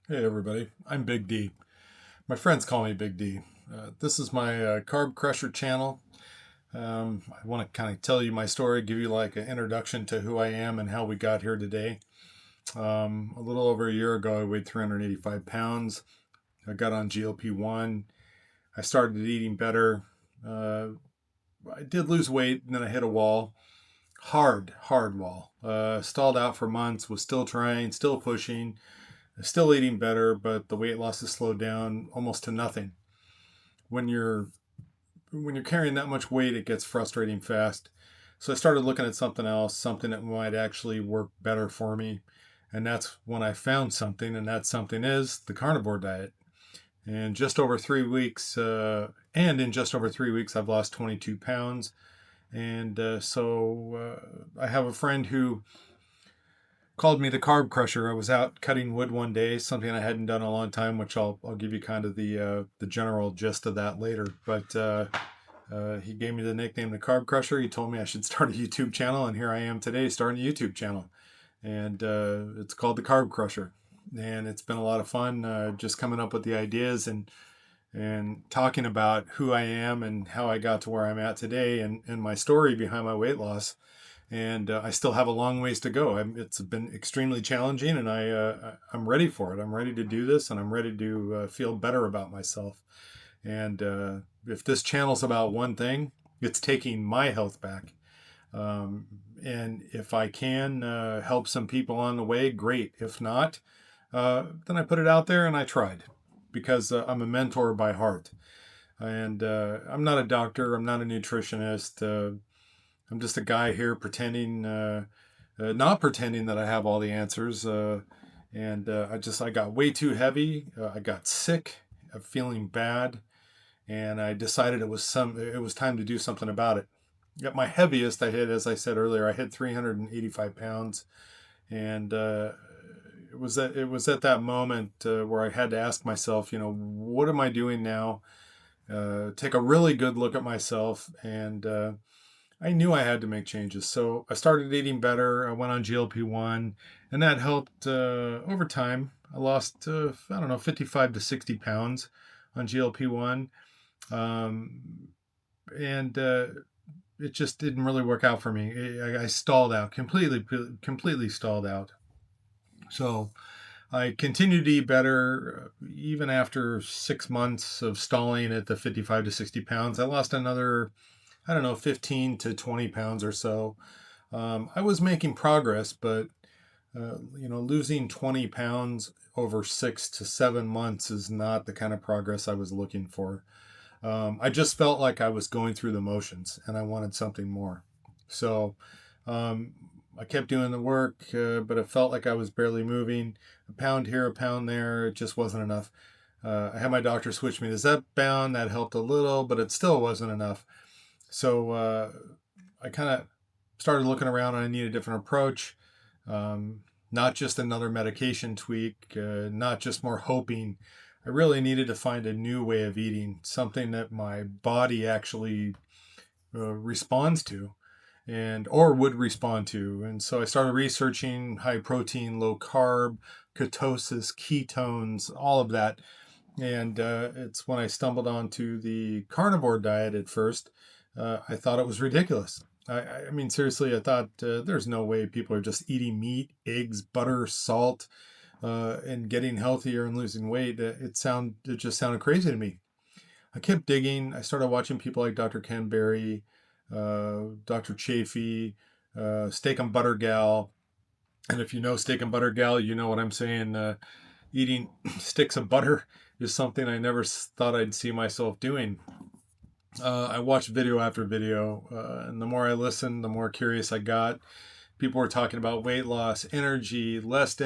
Hey everybody, I'm Big D. My friends call me Big D. This is my Carb Crusher channel. I want to kind of tell you my story, give you like an introduction to who I am and how we got here today. A little over a year ago, I weighed 385 pounds. I got on GLP-1. I started eating better. Uh, I did lose weight, and then I hit a wall. Hard wall. Stalled out for months, was still trying, still pushing, still eating better, but the weight loss has slowed down almost to nothing. When you're carrying that much weight, it gets frustrating fast. So I started looking at something else, something that might actually work better for me. And that's when I found something, and that something is the carnivore diet. And just over 3 weeks, in just over 3 weeks, I've lost 22 pounds. And I have a friend who called me the Carb Crusher. I was out cutting wood one day, something I hadn't done in a long time, which I'll give you kind of the general gist of that later. But he gave me the nickname the Carb Crusher. He told me I should start a YouTube channel, and here I am today starting a YouTube channel, and it's called the Carb Crusher. And it's been a lot of fun, just coming up with the ideas and talking about who I am and how I got to where I'm at today, and my story behind my weight loss. And I still have a long ways to go. It's been extremely challenging, and I'm ready for it. I'm ready to do this, and I'm ready to feel better about myself. And if this channel's about one thing, it's taking my health back. Um, and if I can help some people on the way, great. If not, then I put it out there and I tried, because I'm a mentor by heart. And I'm not a doctor. I'm not a nutritionist. I'm just a guy here not pretending that I have all the answers. I got way too heavy. I got sick, feeling bad, and I decided it was time to do something about it. At my heaviest, I hit, as I said earlier, I hit 385 pounds, and it was at that moment where I had to ask myself, what am I doing now? Take a really good look at myself, and I knew I had to make changes. So I started eating better. I went on GLP-1, and that helped over time. I lost, I don't know, 55 to 60 pounds on GLP-1. Um, and It just didn't really work out for me. I stalled out, completely stalled out. So I continued to eat better even after 6 months of stalling at the 55 to 60 pounds. I lost another, I don't know, 15 to 20 pounds or so. I was making progress, but losing 20 pounds over 6 to 7 months is not the kind of progress I was looking for. I just felt like I was going through the motions, and I wanted something more. So um, I kept doing the work, but it felt like I was barely moving. A pound here, a pound there, it just wasn't enough. I had my doctor switch me to Zepbound. That helped a little, but it still wasn't enough. So I kind of started looking around, and I need a different approach. Not just another medication tweak, not just more hoping. I really needed to find a new way of eating, something that my body actually responds to and or would respond to. And so I started researching high protein, low carb, ketosis, ketones, all of that. And it's when I stumbled onto the carnivore diet at first. I thought it was ridiculous. I mean, seriously, I thought there's no way people are just eating meat, eggs, butter, salt, and getting healthier and losing weight. It just sounded crazy to me. I kept digging. I started watching people like Dr. Ken Berry, Dr. Chafee, Steak and Butter Gal. And if you know Steak and Butter Gal, you know what I'm saying. Eating sticks of butter is something I never thought I'd see myself doing. I watched video after video, and the more I listened, the more curious I got. People were talking about weight loss, energy, less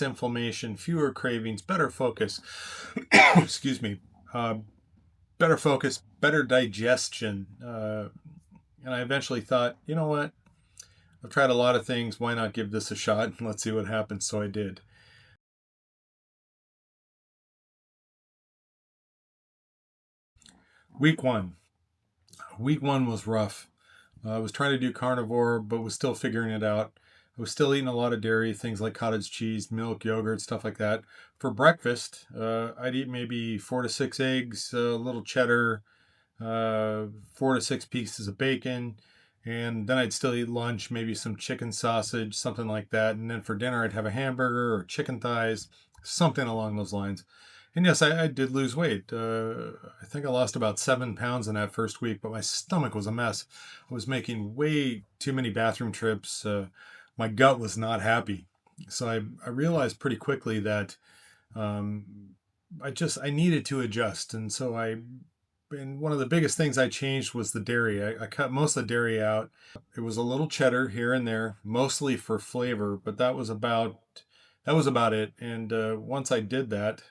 inflammation, fewer cravings, better focus. Excuse me. Uh, Better focus, better digestion. And I eventually thought, you know what? I've tried a lot of things. Why not give this a shot and let's see what happens? So I did. Week one. Week one was rough. I was trying to do carnivore, but was still figuring it out. was still eating a lot of dairy, things like cottage cheese, milk, yogurt, stuff like that. For breakfast, I'd eat maybe 4 to 6 eggs, a little cheddar, 4 to 6 pieces of bacon, and then I'd still eat lunch, maybe some chicken sausage, something like that. And then for dinner, I'd have a hamburger or chicken thighs, something along those lines. And yes, I did lose weight. I think I lost about 7 pounds in that first week, but my stomach was a mess. I was making way too many bathroom trips. My gut was not happy. So I realized pretty quickly that um, I needed to adjust. And one of the biggest things I changed was the dairy. I cut most of the dairy out. It was a little cheddar here and there, mostly for flavor, but that was about it. And once I did that,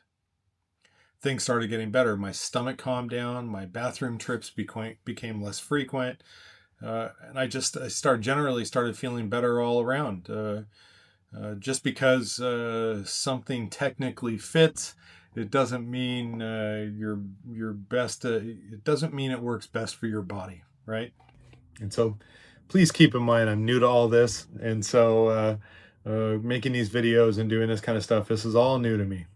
things started getting better. My stomach calmed down. My bathroom trips became less frequent, and I started feeling better all around. Just because something technically fits, it doesn't mean your best. It doesn't mean it works best for your body, right? And so, please keep in mind, I'm new to all this, and so making these videos and doing this kind of stuff, this is all new to me.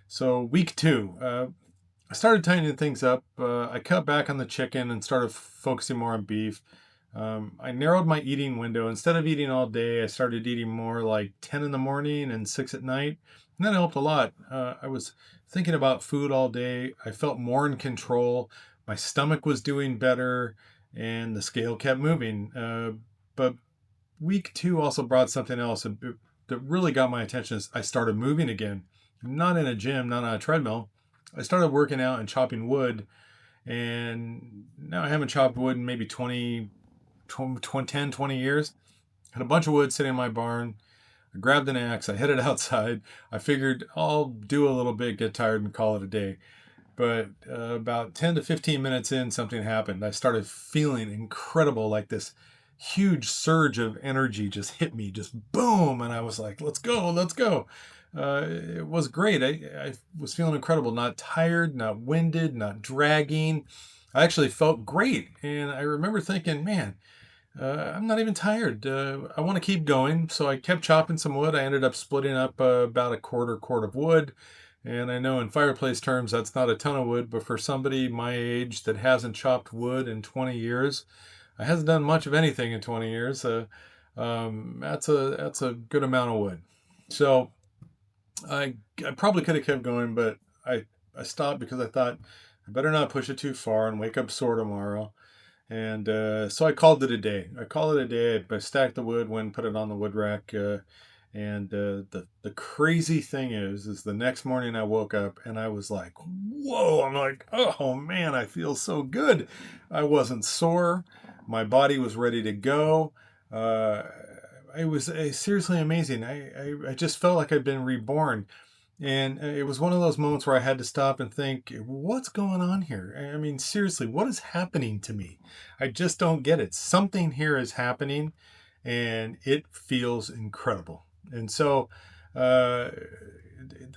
So week 2, I started tightening things up. I cut back on the chicken and started focusing more on beef. I narrowed my eating window. Instead of eating all day, I started eating more like 10 in the morning and 6 at night. And that helped a lot. I was thinking about food all day. I felt more in control. My stomach was doing better and the scale kept moving. But week 2 also brought something else that really got my attention. Is I started moving again, not in a gym, not on a treadmill. I started working out and chopping wood, and now I haven't chopped wood in maybe 10, 20 years. I had a bunch of wood sitting in my barn. I grabbed an axe. I headed outside. I figured I'll do a little bit, get tired, and call it a day. But about 10 to 15 minutes in, something happened. I started feeling incredible, like this huge surge of energy just hit me, just boom. And I was like, let's go, let's go. It was great. I was feeling incredible, not tired, not winded, not dragging. I actually felt great. And I remember thinking, man, I'm not even tired. I want to keep going. So I kept chopping some wood. I ended up splitting up about a quarter cord of wood. And I know in fireplace terms, that's not a ton of wood, but for somebody my age that hasn't chopped wood in 20 years, hasn't done much of anything in 20 years, that's a good amount of wood. So I probably could have kept going, but I stopped because I thought I better not push it too far and wake up sore tomorrow. And so I called it a day. I called it a day. I stacked the wood, went and put it on the wood rack. And the crazy thing is the next morning I woke up and I was like, whoa, I'm like, oh man, I feel so good. I wasn't sore. My body was ready to go. Uh, it was seriously amazing. I just felt like I'd been reborn. And it was one of those moments where I had to stop and think, what's going on here? I mean, seriously, what is happening to me? I just don't get it. Something here is happening and it feels incredible. And so uh,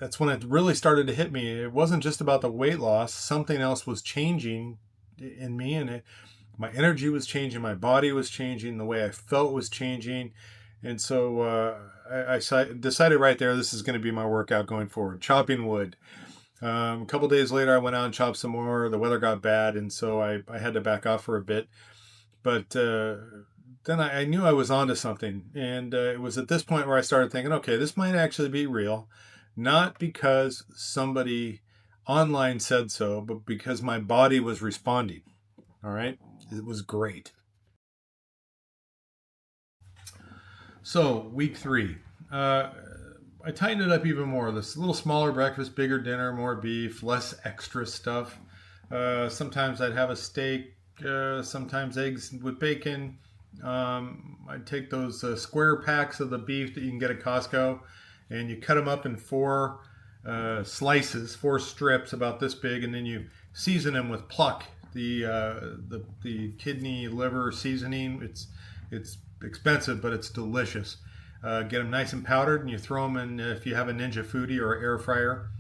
that's when it really started to hit me. It wasn't just about the weight loss, something else was changing in me, and my energy was changing, my body was changing, the way I felt was changing. And so I decided right there, this is going to be my workout going forward, chopping wood. A couple days later, I went out and chopped some more. The weather got bad, and so I had to back off for a bit. But then I knew I was onto something. And it was at this point where I started thinking, okay, this might actually be real. Not because somebody online said so, but because my body was responding. All right. It was great. So, week 3. I tightened it up even more. This little smaller breakfast, bigger dinner, more beef, less extra stuff. Sometimes I'd have a steak, sometimes eggs with bacon. I'd take those square packs of the beef that you can get at Costco, and you cut them up in 4 slices, 4 strips about this big, and then you season them with pluck, the kidney liver seasoning. It's expensive, but it's delicious. Get them nice and powdered, and you throw them in if you have a Ninja Foodie or air fryer,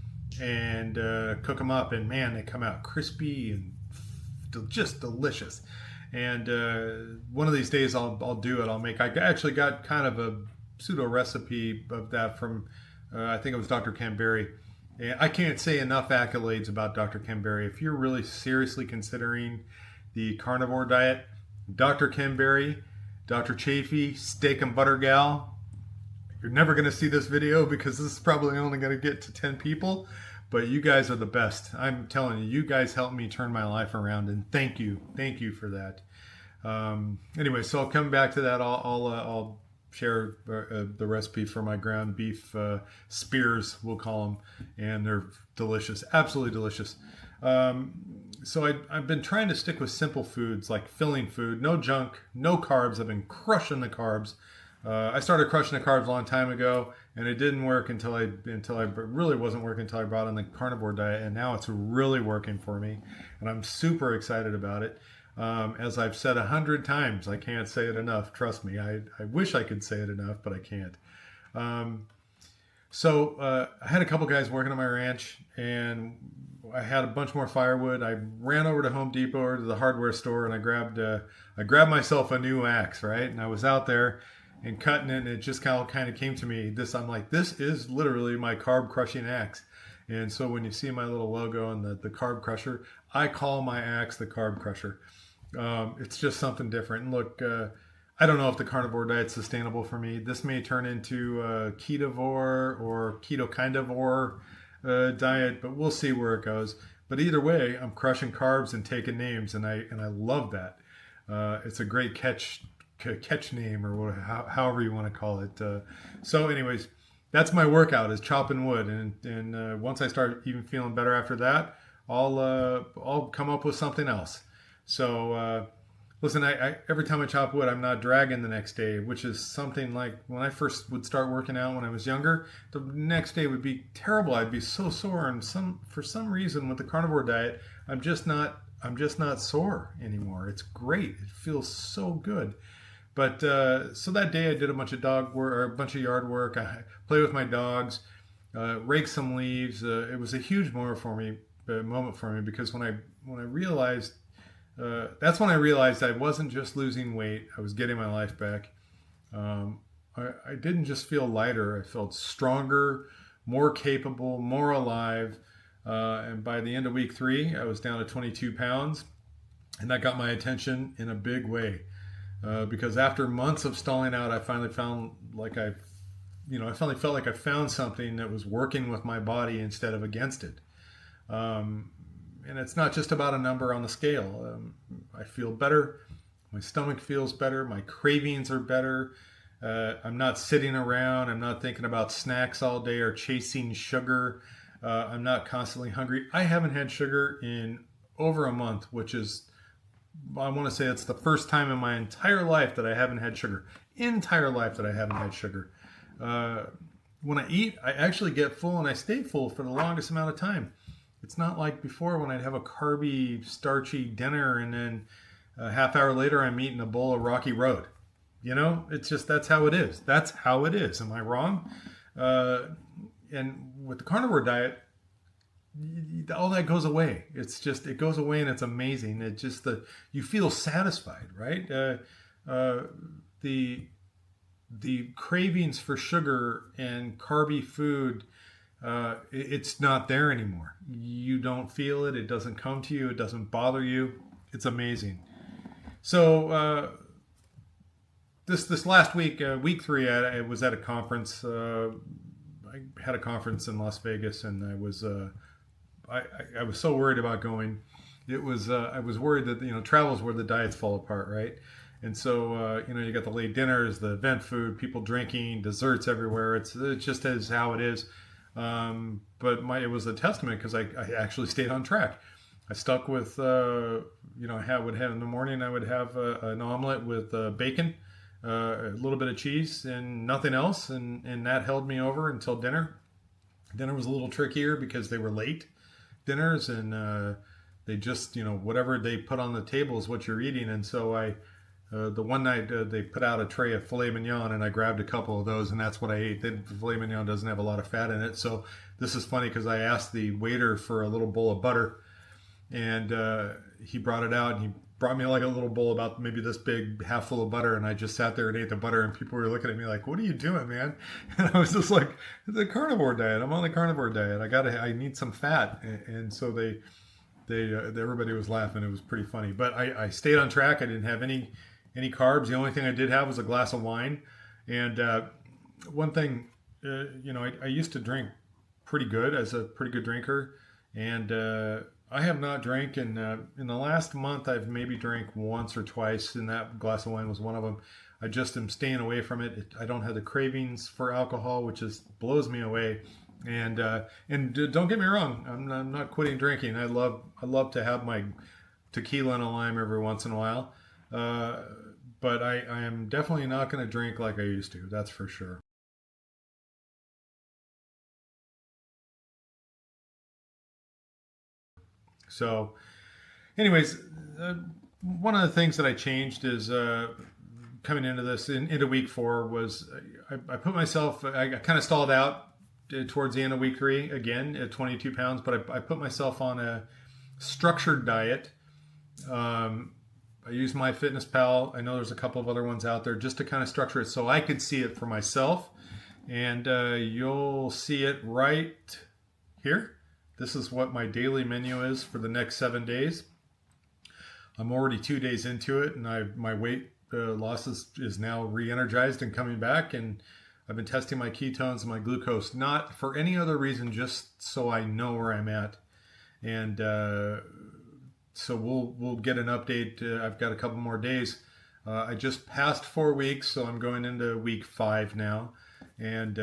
and cook them up. And man, they come out crispy and just delicious. And one of these days I'll do it. I actually got kind of a pseudo recipe of that from I think it was Dr. Ken Berry. And I can't say enough accolades about Dr. Ken Berry. If you're really seriously considering the carnivore diet, Dr. Ken Berry, Dr. Chafee, Steak and Butter Gal, you're never going to see this video because this is probably only going to get to 10 people, but you guys are the best. I'm telling you, you guys helped me turn my life around, and thank you for that. Anyway, so I'll come back to that. I'll share the recipe for my ground beef spears, we'll call them, and they're delicious, absolutely delicious. So I've been trying to stick with simple foods, like filling food, no junk, no carbs. I've been crushing the carbs. I started crushing the carbs a long time ago, and it didn't work until I really wasn't working until I brought on the carnivore diet, and now it's really working for me, and I'm super excited about it. As I've said 100 times, I can't say it enough. Trust me, I wish I could say it enough, but I can't. So I had a couple guys working on my ranch, and I had a bunch more firewood. I ran over to Home Depot or to the hardware store, and I grabbed myself a new axe, right? And I was out there and cutting it, and it just kind of came to me. I'm like, this is literally my carb crushing axe. And so when you see my little logo and the Carb Crusher, I call my axe the Carb Crusher. It's just something different. And look, I don't know if the carnivore diet's sustainable for me. This may turn into a ketovore or keto-kindivore diet, but we'll see where it goes. But either way, I'm crushing carbs and taking names, and I love that. It's a great catch name, or however you want to call it. So anyways, that's my workout, is chopping wood, and once I start even feeling better after that, I'll come up with something else. So listen, I every time I chop wood, I'm not dragging the next day, which is something like when I first would start working out when I was younger, the next day would be terrible. I'd be so sore, and for some reason with the carnivore diet, I'm just not sore anymore. It's great. It feels so good. But so that day I did a bunch of dog work, or a bunch of yard work. I played with my dogs, raked some leaves. It was a huge moment for me because when I realized, that's when I realized I wasn't just losing weight. I was getting my life back. I didn't just feel lighter. I felt stronger, more capable, more alive. And by the end of week 3, I was down to 22 pounds. And that got my attention in a big way. Because after months of stalling out, I finally felt like I found something that was working with my body instead of against it. And it's not just about a number on the scale. I feel better. My stomach feels better. My cravings are better. I'm not sitting around. I'm not thinking about snacks all day or chasing sugar. I'm not constantly hungry. I haven't had sugar in over a month, which is, I want to say it's the first time in my entire life that I haven't had sugar. Entire life that I haven't had sugar. When I eat, I actually get full, and I stay full for the longest amount of time. It's not like before when I'd have a carby, starchy dinner, and then a half hour later I'm eating a bowl of Rocky Road. You know, it's just, that's how it is. That's how it is. Am I wrong? And with the carnivore diet, all that goes away. It's just, it goes away, and it's amazing. It just, you feel satisfied, right? The cravings for sugar and carby food, it's not there anymore. You don't feel it. It doesn't come to you. It doesn't bother you. It's amazing. So this last week, week 3, I was at a conference. I had a conference in Las Vegas, and I was so worried about going. I was worried that travel is where the diets fall apart, right? And so you got the late dinners, the event food, people drinking, desserts everywhere. It just is how it is. But it was a testament because I actually stayed on track. I stuck with I would have in the morning, I would have an omelet with bacon, a little bit of cheese, and nothing else, and that held me over until dinner. Dinner was a little trickier because they were late dinners, and they just whatever they put on the table is what you're eating. And so the one night they put out a tray of filet mignon, and I grabbed a couple of those, and that's what I ate. The filet mignon doesn't have a lot of fat in it, so this is funny because I asked the waiter for a little bowl of butter, and he brought it out, and he brought me like a little bowl about maybe this big, half full of butter, and I just sat there and ate the butter, and people were looking at me like, "What are you doing, man?" And I was just like, "The carnivore diet. I'm on the carnivore diet. I need some fat." And so everybody was laughing. It was pretty funny, but I stayed on track. I didn't have any carbs. The only thing I did have was a glass of wine. And one thing, I used to drink pretty good as a pretty good drinker, and I have not drank in the last month. I've maybe drank once or twice, and that glass of wine was one of them. I just am staying away from it. I don't have the cravings for alcohol, which just blows me away. And don't get me wrong, I'm not quitting drinking. I love to have my tequila and a lime every once in a while, but I am definitely not going to drink like I used to. That's for sure. So, anyways, one of the things that I changed is coming into this into week 4 was I put myself. I kind of stalled out towards the end of week 3 again at 22 pounds, but I put myself on a structured diet. I use MyFitnessPal. I know there's a couple of other ones out there just to kind of structure it so I could see it for myself. And you'll see it right here. This is what my daily menu is for the next 7 days. I'm already 2 days into it, and my weight loss is now re-energized and coming back. And I've been testing my ketones and my glucose, not for any other reason, just so I know where I'm at. And so we'll get an update. I've got a couple more days. I just passed 4 weeks, so I'm going into week 5 now, and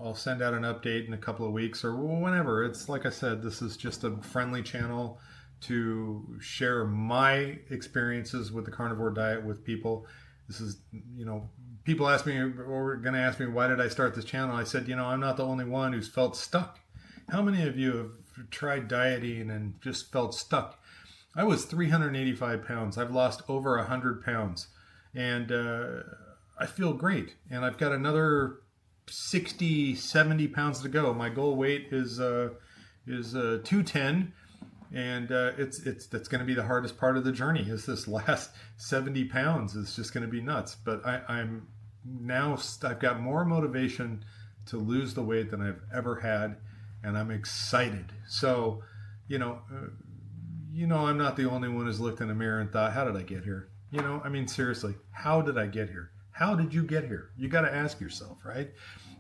I'll send out an update in a couple of weeks or whenever. It's like I said, this is just a friendly channel to share my experiences with the carnivore diet with people. This is, people ask me, or going to ask me, why did I start this channel? I said, I'm not the only one who's felt stuck. How many of you have tried dieting and just felt stuck? I was 385 pounds. I've lost over 100 pounds, and I feel great. And I've got another 60, 70 pounds to go. My goal weight is 210, and that's going to be the hardest part of the journey. Is this last 70 pounds? It's just going to be nuts. But I've got more motivation to lose the weight than I've ever had, and I'm excited. So, I'm not the only one who's looked in the mirror and thought, how did I get here? Seriously, how did I get here? How did you get here? You got to ask yourself, right?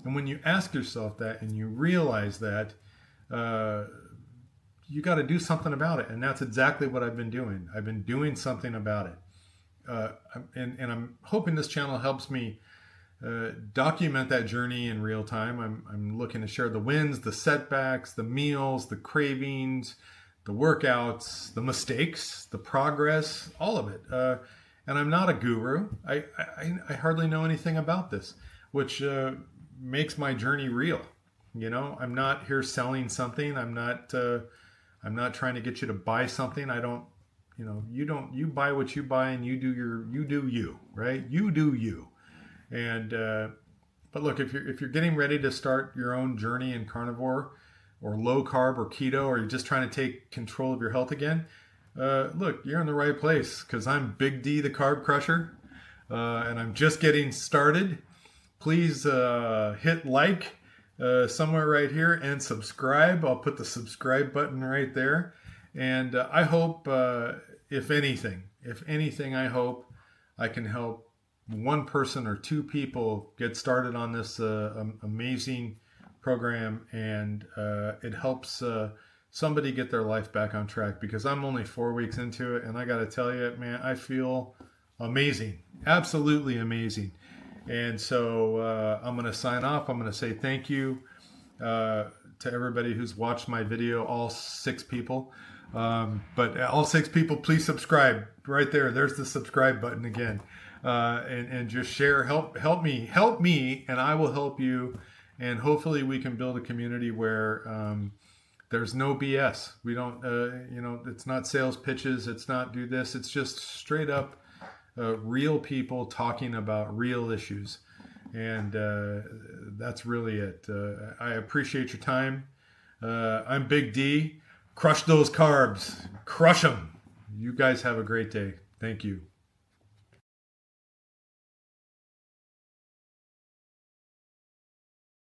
And when you ask yourself that and you realize that, you got to do something about it. And that's exactly what I've been doing. I've been doing something about it. And I'm hoping this channel helps me document that journey in real time. I'm looking to share the wins, the setbacks, the meals, the cravings, the workouts, the mistakes, the progress, all of it. And I'm not a guru. I hardly know anything about this, which makes my journey real. I'm not here selling something. I'm not trying to get you to buy something. I don't. You buy what you buy, and you do you, right? You do you. And but look, if you're getting ready to start your own journey in carnivore, or low carb, or keto, or you're just trying to take control of your health again, look, you're in the right place, because I'm Big D, the Carb Crusher, and I'm just getting started. Please hit like somewhere right here and subscribe. I'll put the subscribe button right there. And I hope, if anything, I hope I can help one person or 2 people get started on this amazing program, and it helps somebody get their life back on track, because I'm only 4 weeks into it, and I got to tell you, man, I feel amazing, absolutely amazing. And so I'm going to sign off. I'm going to say thank you to everybody who's watched my video, all 6 people. But all 6 people, please subscribe right there. There's the subscribe button again. And just share, help me, and I will help you. And hopefully we can build a community where there's no BS. We don't, it's not sales pitches. It's not do this. It's just straight up real people talking about real issues. And that's really it. I appreciate your time. I'm Big D. Crush those carbs. Crush them. You guys have a great day. Thank you.